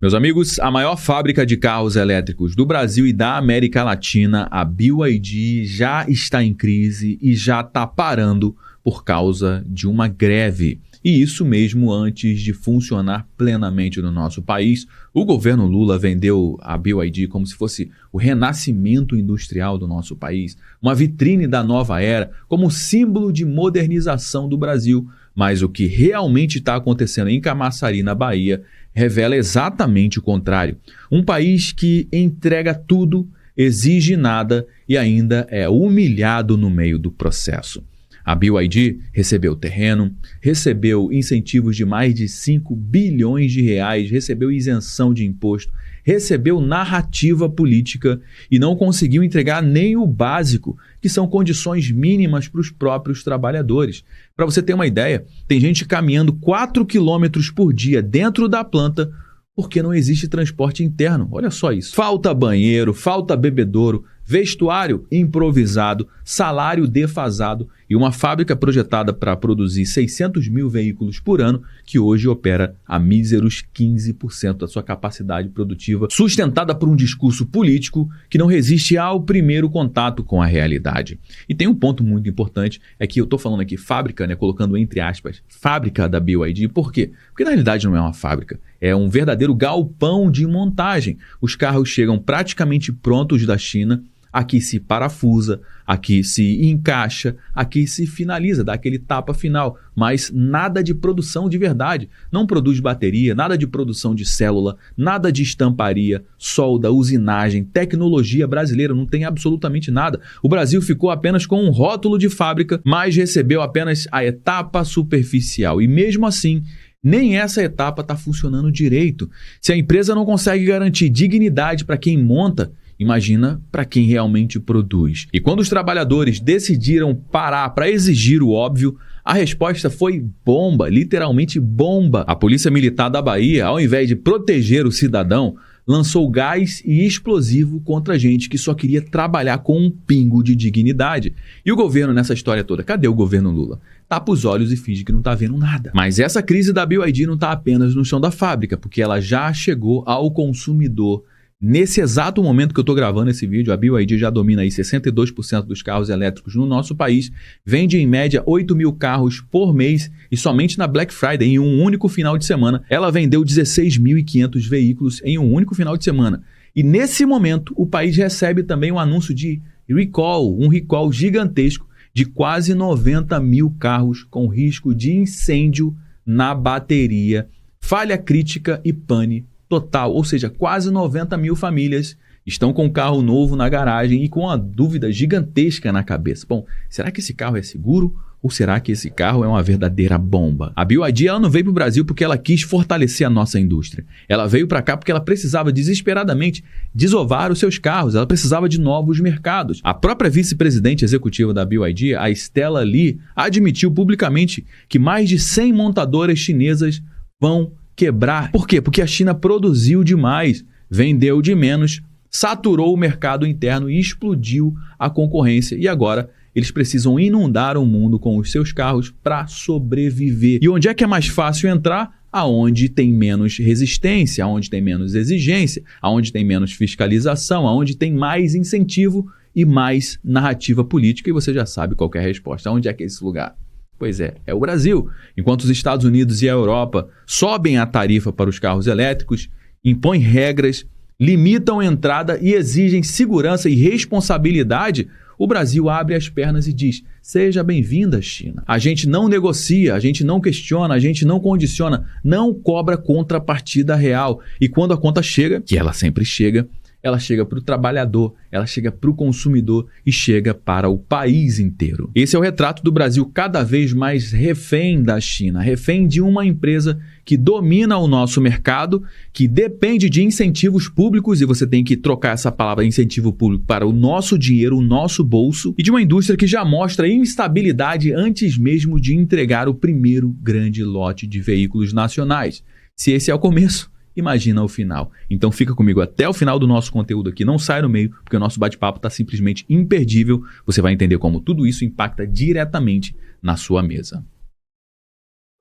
Meus amigos, a maior fábrica de carros elétricos do Brasil e da América Latina, a BYD, já está em crise e já está parando por causa de uma greve. E isso mesmo antes de funcionar plenamente no nosso país. O governo Lula vendeu a BYD como se fosse o renascimento industrial do nosso país, uma vitrine da nova era, como símbolo de modernização do Brasil. Mas o que realmente está acontecendo em Camaçari, na Bahia, revela exatamente o contrário. Um país que entrega tudo, exige nada e ainda é humilhado no meio do processo. A BYD recebeu terreno, recebeu incentivos de mais de 5 bilhões de reais, recebeu isenção de imposto, recebeu narrativa política e não conseguiu entregar nem o básico, que são condições mínimas para os próprios trabalhadores. Para você ter uma ideia, tem gente caminhando 4 quilômetros por dia dentro da planta porque não existe transporte interno. Olha só isso. Falta banheiro, falta bebedouro, vestuário improvisado, salário defasado e uma fábrica projetada para produzir 600 mil veículos por ano que hoje opera a míseros 15% da sua capacidade produtiva, sustentada por um discurso político que não resiste ao primeiro contato com a realidade. E tem um ponto muito importante, é que eu estou falando aqui fábrica, né, colocando entre aspas, fábrica da BYD. Por quê? Porque na realidade não é uma fábrica, é um verdadeiro galpão de montagem. Os carros chegam praticamente prontos da China, aqui se parafusa, aqui se encaixa, aqui se finaliza, dá aquele tapa final, mas nada de produção de verdade. Não produz bateria, nada de produção de célula, nada de estamparia, solda, usinagem, tecnologia brasileira, não tem absolutamente nada. O Brasil ficou apenas com um rótulo de fábrica, mas recebeu apenas a etapa superficial e mesmo assim, nem essa etapa está funcionando direito. Se a empresa não consegue garantir dignidade para quem monta, imagina para quem realmente produz. E quando os trabalhadores decidiram parar para exigir o óbvio, a resposta foi bomba, literalmente bomba. A Polícia Militar da Bahia, ao invés de proteger o cidadão, lançou gás e explosivo contra gente que só queria trabalhar com um pingo de dignidade. E o governo nessa história toda? Cadê o governo Lula? Tapa os olhos e finge que não está vendo nada. Mas essa crise da BYD não está apenas no chão da fábrica, porque ela já chegou ao consumidor. Nesse exato momento que eu estou gravando esse vídeo, a BYD já domina aí 62% dos carros elétricos no nosso país, vende em média 8 mil carros por mês e somente na Black Friday, em um único final de semana, ela vendeu 16.500 veículos em um único final de semana. E nesse momento, o país recebe também um anúncio de recall, um recall gigantesco de quase 90 mil carros com risco de incêndio na bateria, falha crítica e pane total, ou seja, quase 90 mil famílias estão com um carro novo na garagem e com uma dúvida gigantesca na cabeça. Bom, será que esse carro é seguro ou será que esse carro é uma verdadeira bomba? A BYD ela não veio para o Brasil porque ela quis fortalecer a nossa indústria. Ela veio para cá porque ela precisava desesperadamente desovar os seus carros, ela precisava de novos mercados. A própria vice-presidente executiva da BYD, a Stella Li, admitiu publicamente que mais de 100 montadoras chinesas vão quebrar. Por quê? Porque a China produziu demais, vendeu de menos, saturou o mercado interno e explodiu a concorrência. E agora eles precisam inundar o mundo com os seus carros para sobreviver. E onde é que é mais fácil entrar? Aonde tem menos resistência, aonde tem menos exigência, aonde tem menos fiscalização, aonde tem mais incentivo e mais narrativa política. E você já sabe qual que é a resposta. Onde é que é esse lugar? Pois é o Brasil. Enquanto os Estados Unidos e a Europa sobem a tarifa para os carros elétricos, impõem regras, limitam a entrada e exigem segurança e responsabilidade, o Brasil abre as pernas e diz: seja bem-vinda, China. A gente não negocia, a gente não questiona, a gente não condiciona, não cobra contrapartida real. E quando a conta chega, que ela sempre chega, ela chega para o trabalhador, ela chega para o consumidor e chega para o país inteiro. Esse é o retrato do Brasil cada vez mais refém da China, refém de uma empresa que domina o nosso mercado, que depende de incentivos públicos, e você tem que trocar essa palavra incentivo público para o nosso dinheiro, o nosso bolso, e de uma indústria que já mostra instabilidade antes mesmo de entregar o primeiro grande lote de veículos nacionais. Se esse é o começo, imagina o final. Então fica comigo até o final do nosso conteúdo aqui, não sai no meio, porque o nosso bate-papo está simplesmente imperdível. Você vai entender como tudo isso impacta diretamente na sua mesa.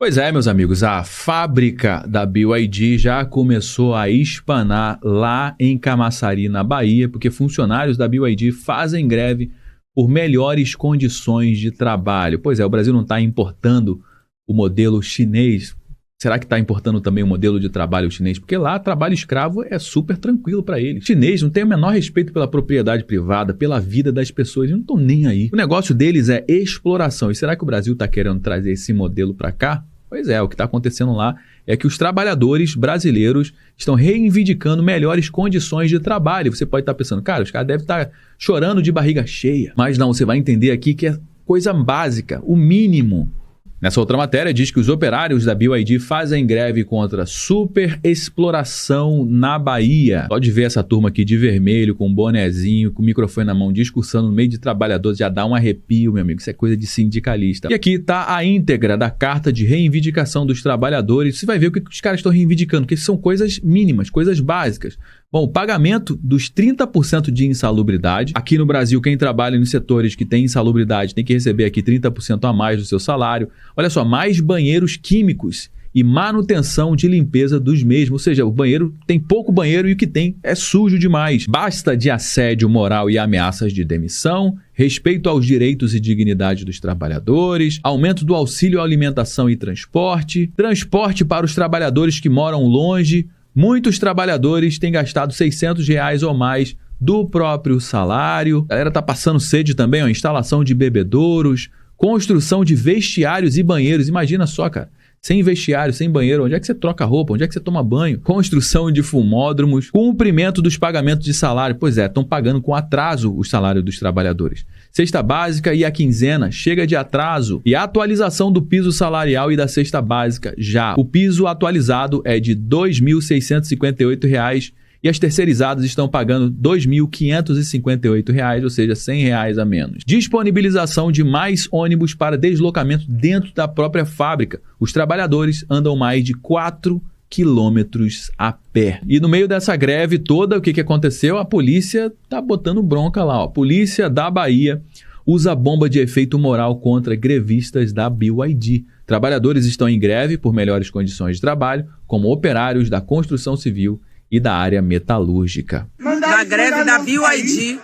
Pois é, meus amigos, a fábrica da BYD já começou a espanar lá em Camaçari, na Bahia, porque funcionários da BYD fazem greve por melhores condições de trabalho. Pois é, o Brasil não está importando o modelo chinês. Será que está importando também o modelo de trabalho chinês? Porque lá trabalho escravo é super tranquilo para eles. O chinês não tem o menor respeito pela propriedade privada, pela vida das pessoas. Eles não estão nem aí. O negócio deles é exploração. E será que o Brasil está querendo trazer esse modelo para cá? Pois é, o que está acontecendo lá é que os trabalhadores brasileiros estão reivindicando melhores condições de trabalho. Você pode estar pensando, cara, os caras devem estar chorando de barriga cheia. Mas não, você vai entender aqui que é coisa básica, o mínimo. Nessa outra matéria diz que os operários da BYD fazem greve contra superexploração na Bahia. Pode ver essa turma aqui de vermelho, com um bonezinho, com o microfone na mão, discursando no meio de trabalhadores, já dá um arrepio, meu amigo, isso é coisa de sindicalista. E aqui está a íntegra da carta de reivindicação dos trabalhadores. Você vai ver o que os caras estão reivindicando, que são coisas mínimas, coisas básicas. Bom, o pagamento dos 30% de insalubridade. Aqui no Brasil, quem trabalha nos setores que tem insalubridade tem que receber aqui 30% a mais do seu salário. Olha só, mais banheiros químicos e manutenção de limpeza dos mesmos. Ou seja, o banheiro tem pouco banheiro e o que tem é sujo demais. Basta de assédio moral e ameaças de demissão, respeito aos direitos e dignidade dos trabalhadores, aumento do auxílio à alimentação e transporte, transporte para os trabalhadores que moram longe. Muitos trabalhadores têm gastado R$600 ou mais do próprio salário. A galera tá passando sede também, ó, instalação de bebedouros, construção de vestiários e banheiros. Imagina só, cara, sem vestiário, sem banheiro, onde é que você troca roupa? Onde é que você toma banho? Construção de fumódromos, cumprimento dos pagamentos de salário. Pois é, estão pagando com atraso o salário dos trabalhadores. Cesta básica e a quinzena chega de atraso. E a atualização do piso salarial e da cesta básica já. O piso atualizado é de R$ 2.658 e as terceirizadas estão pagando R$ 2.558, ou seja, R$ 100 a menos. Disponibilização de mais ônibus para deslocamento dentro da própria fábrica. Os trabalhadores andam mais de 4 quilômetros a pé. E no meio dessa greve toda, o que aconteceu? A polícia tá botando bronca lá, ó. A polícia da Bahia usa bomba de efeito moral contra grevistas da BYD. Trabalhadores estão em greve por melhores condições de trabalho, como operários da construção civil e da área metalúrgica. Na greve da BYD.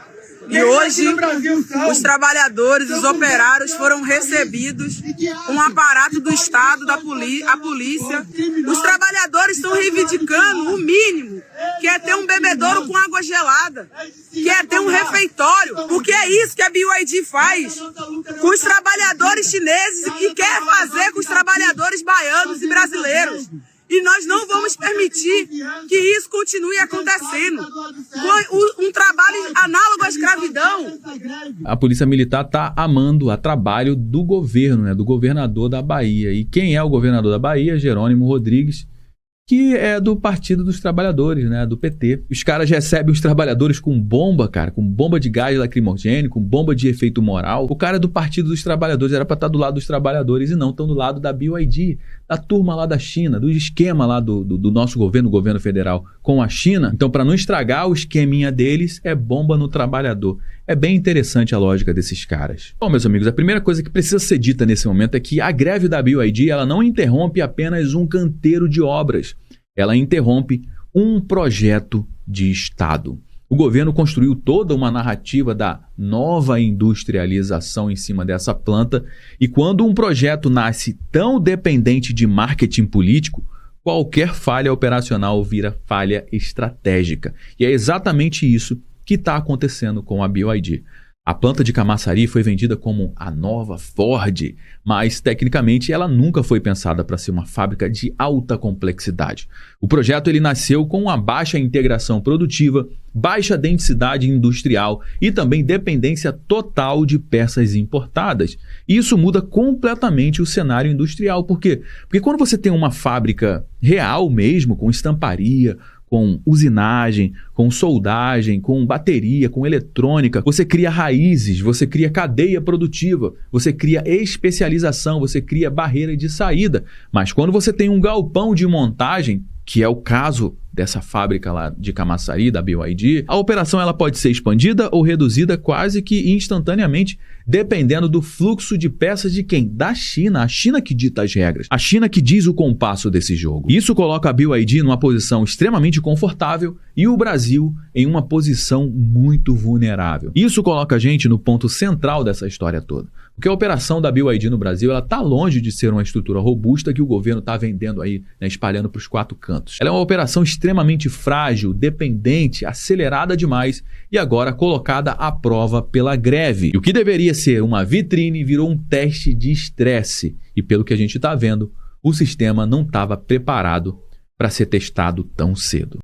E hoje, os trabalhadores, os operários foram recebidos com um aparato do Estado, a polícia. Os trabalhadores estão reivindicando o mínimo, que é ter um bebedouro com água gelada, que é ter um refeitório, porque é isso que a BYD faz com os trabalhadores chineses e quer fazer com os trabalhadores baianos e brasileiros. E nós não vamos permitir que isso continue acontecendo. Um trabalho análogo à escravidão. A Polícia Militar está amando a trabalho do governo, né, do governador da Bahia. E quem é o governador da Bahia? Jerônimo Rodrigues, que é do Partido dos Trabalhadores, né, do PT. Os caras recebem os trabalhadores com bomba, cara, com bomba de gás lacrimogêneo, com bomba de efeito moral. O cara é do Partido dos Trabalhadores, era para estar do lado dos trabalhadores e não, estão do lado da BYD, da turma lá da China, do esquema lá do nosso governo, o governo federal, com a China. Então, para não estragar o esqueminha deles, é bomba no trabalhador. É bem interessante a lógica desses caras. Bom, meus amigos, a primeira coisa que precisa ser dita nesse momento é que a greve da BYD, ela não interrompe apenas um canteiro de obras. Ela interrompe um projeto de Estado. O governo construiu toda uma narrativa da nova industrialização em cima dessa planta, e quando um projeto nasce tão dependente de marketing político, qualquer falha operacional vira falha estratégica. E é exatamente isso que está acontecendo com a BYD. A planta de Camaçari foi vendida como a nova Ford, mas tecnicamente ela nunca foi pensada para ser uma fábrica de alta complexidade. O projeto ele nasceu com uma baixa integração produtiva, baixa densidade industrial e também dependência total de peças importadas. Isso muda completamente o cenário industrial. Por quê? Porque quando você tem uma fábrica real mesmo, com estamparia, com usinagem, com soldagem, com bateria, com eletrônica, você cria raízes, você cria cadeia produtiva, você cria especialização, você cria barreira de saída. Mas quando você tem um galpão de montagem, que é o caso dessa fábrica lá de Camaçari, da BYD, a operação ela pode ser expandida ou reduzida quase que instantaneamente, dependendo do fluxo de peças de quem? Da China. A China que dita as regras. A China que diz o compasso desse jogo. Isso coloca a BYD numa posição extremamente confortável e o Brasil em uma posição muito vulnerável. Isso coloca a gente no ponto central dessa história toda. Porque a operação da BYD no Brasil ela está longe de ser uma estrutura robusta que o governo está vendendo aí, né, espalhando para os 4 cantos. Ela é uma operação extremamente frágil, dependente, acelerada demais e agora colocada à prova pela greve. E o que deveria ser uma vitrine virou um teste de estresse. E pelo que a gente está vendo, o sistema não estava preparado para ser testado tão cedo.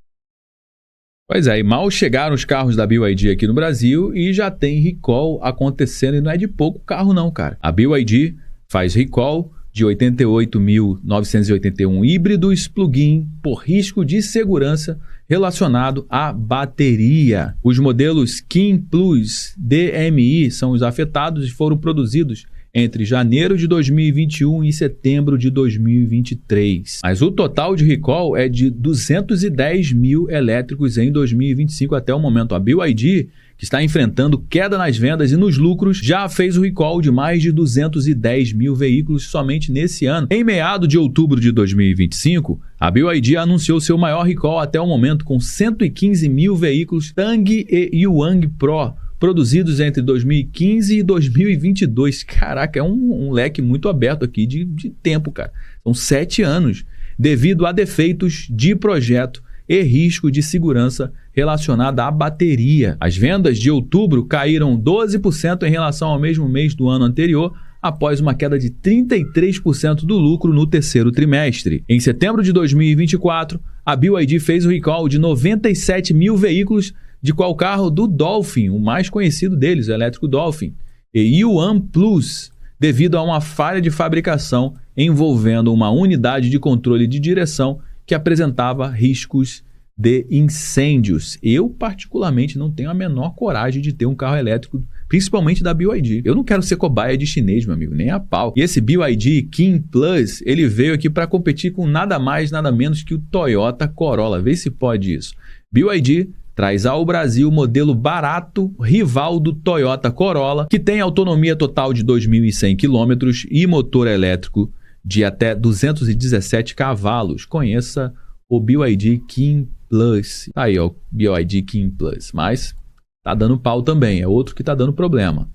Pois é, e mal chegaram os carros da BYD aqui no Brasil e já tem recall acontecendo e não é de pouco carro não, cara. A BYD faz recall de 88.981 híbridos plug-in por risco de segurança relacionado à bateria. Os modelos King Plus DMI são os afetados e foram produzidos entre janeiro de 2021 e setembro de 2023. Mas o total de recall é de 210 mil elétricos em 2025 até o momento. A BYD, que está enfrentando queda nas vendas e nos lucros, já fez o recall de mais de 210 mil veículos somente nesse ano. Em meados de outubro de 2025, a BYD anunciou seu maior recall até o momento com 115 mil veículos Tang e Yuang Pro, produzidos entre 2015 e 2022. Caraca, é um leque muito aberto aqui de tempo, cara. São 7 anos, devido a defeitos de projeto e risco de segurança relacionado à bateria. As vendas de outubro caíram 12% em relação ao mesmo mês do ano anterior, após uma queda de 33% do lucro no terceiro trimestre. Em setembro de 2024, a BYD fez o recall de 97 mil veículos, de qual carro? Do Dolphin, o mais conhecido deles, o elétrico Dolphin, e Yuan Plus, devido a uma falha de fabricação envolvendo uma unidade de controle de direção que apresentava riscos de incêndios. Eu, particularmente, não tenho a menor coragem de ter um carro elétrico, principalmente da BYD. Eu não quero ser cobaia de chinês, meu amigo, nem a pau. E esse BYD King Plus, ele veio aqui para competir com nada mais, nada menos que o Toyota Corolla. Vê se pode isso. BYD traz ao Brasil o modelo barato, rival do Toyota Corolla, que tem autonomia total de 2.100 km e motor elétrico de até 217 cavalos. Conheça o BYD King Plus. Aí, ó, o BYD King Plus. Mas tá dando pau também, é outro que tá dando problema.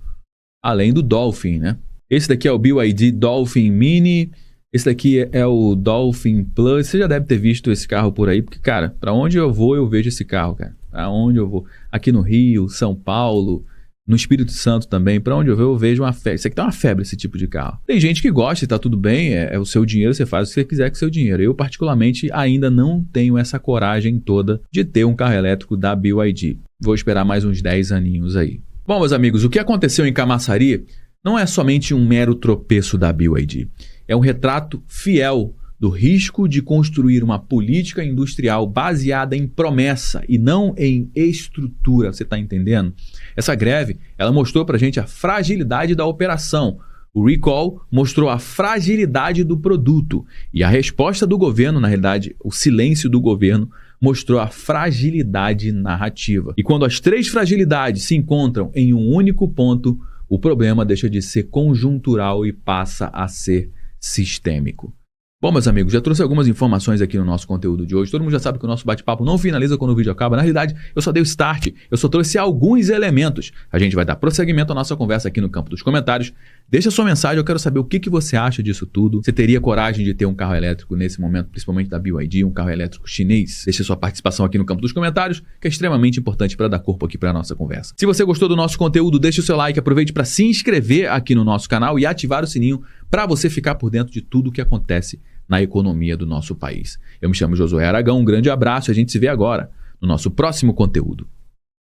Além do Dolphin, né? Esse daqui é o BYD Dolphin Mini. Esse daqui é o Dolphin Plus. Você já deve ter visto esse carro por aí, porque, cara, pra onde eu vou, eu vejo esse carro, cara. Pra onde eu vou? Aqui no Rio, São Paulo, no Espírito Santo também. Pra onde eu vou, eu vejo uma febre. Isso aqui tá uma febre, esse tipo de carro. Tem gente que gosta e tá tudo bem, é o seu dinheiro, você faz o que você quiser com o seu dinheiro. Eu, particularmente, ainda não tenho essa coragem toda de ter um carro elétrico da BYD. Vou esperar mais uns 10 aninhos aí. Bom, meus amigos, o que aconteceu em Camaçari não é somente um mero tropeço da BYD. É um retrato fiel do risco de construir uma política industrial baseada em promessa e não em estrutura. Você está entendendo? Essa greve, ela mostrou para a gente a fragilidade da operação. O recall mostrou a fragilidade do produto. E a resposta do governo, na realidade, o silêncio do governo, mostrou a fragilidade narrativa. E quando as 3 fragilidades se encontram em um único ponto, o problema deixa de ser conjuntural e passa a ser sistêmico. Bom, meus amigos, já trouxe algumas informações aqui no nosso conteúdo de hoje. Todo mundo já sabe que o nosso bate-papo não finaliza quando o vídeo acaba. Na realidade, eu só dei o start, eu só trouxe alguns elementos. A gente vai dar prosseguimento à nossa conversa aqui no campo dos comentários. Deixa sua mensagem, eu quero saber o que você acha disso tudo. Você teria coragem de ter um carro elétrico nesse momento, principalmente da BYD, um carro elétrico chinês? Deixa sua participação aqui no campo dos comentários, que é extremamente importante para dar corpo aqui para a nossa conversa. Se você gostou do nosso conteúdo, deixa o seu like, aproveite para se inscrever aqui no nosso canal e ativar o sininho para você ficar por dentro de tudo o que acontece na economia do nosso país. Eu me chamo Josué Aragão, um grande abraço e a gente se vê agora no nosso próximo conteúdo.